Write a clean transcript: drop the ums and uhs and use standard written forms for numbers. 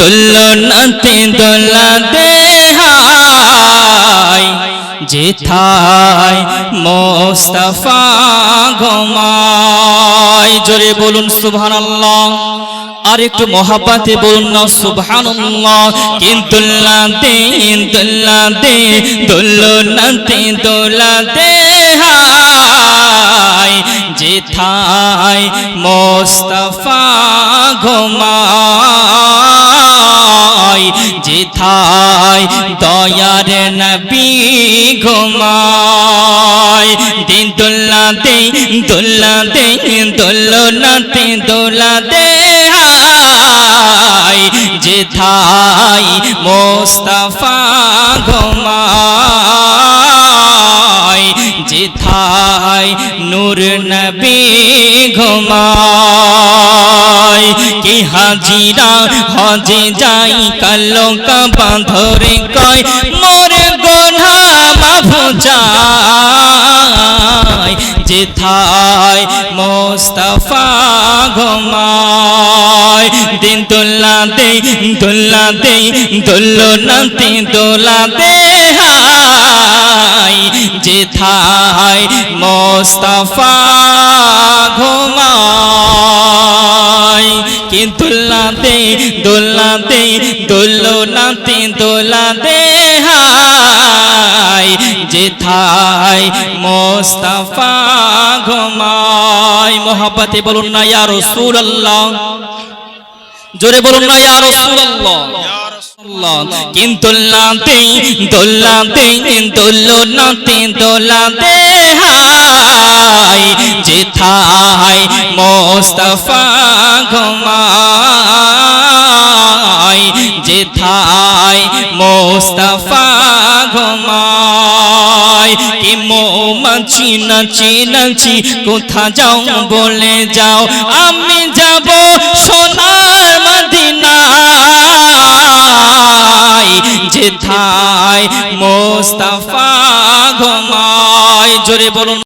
দোলনাতে দোলাতে হায় যেথায় মোস্তফা ঘুমায়। জোরে বলুন সুবহানাল্লাহ, আর একটু মহাব্বতে বলুন না সুবহানাল্লাহ। কিন্তু দোলাতে দোলাতে দোলনাতে দোলাতে হায় যেথায় মোস্তফা ঘুমায়, যেথায় দয়ার নবী ঘুমায়। দিন দোলাতে দোলাতে দোলনাতে দোলাতে হায় যেথায় মোস্তফা ঘুমায়, যেথায় নূর নবী ঘুমায়। কি হাজিরা হজে যাই কালো কাবা ধরে কয় মোর গুনাহ মাফ চায়, যেথায় মোস্তফা ঘুমায়। দিন দোলাতে দোলাতে দোলনাতে দোলাতে হায় যেথায় মোস্তফা ঘুমায়। কি দোলাতে দোলাতে দোলনাতে দোলাতে হায় যেথায় মোস্তফা ঘুমায়। মোহাব্বতে বলুন না ইয়া রাসূলুল্লাহ, জোরে বলুন না ইয়া রাসূলুল্লাহ। কিন্তু দোলাতে দোলাতে দোলনাতে দোলাতে হায় যেথায় মোস্তফা ঘুমায়, যেথায় মোস্তফা ঘুমায়। কি মৌমাছি নাচি নাচি কোথা যাও বলে যাও, আমি যাব সোনার মদিনায় যেথায় মোস্তফা ঘুমায়। জোরে বলুন।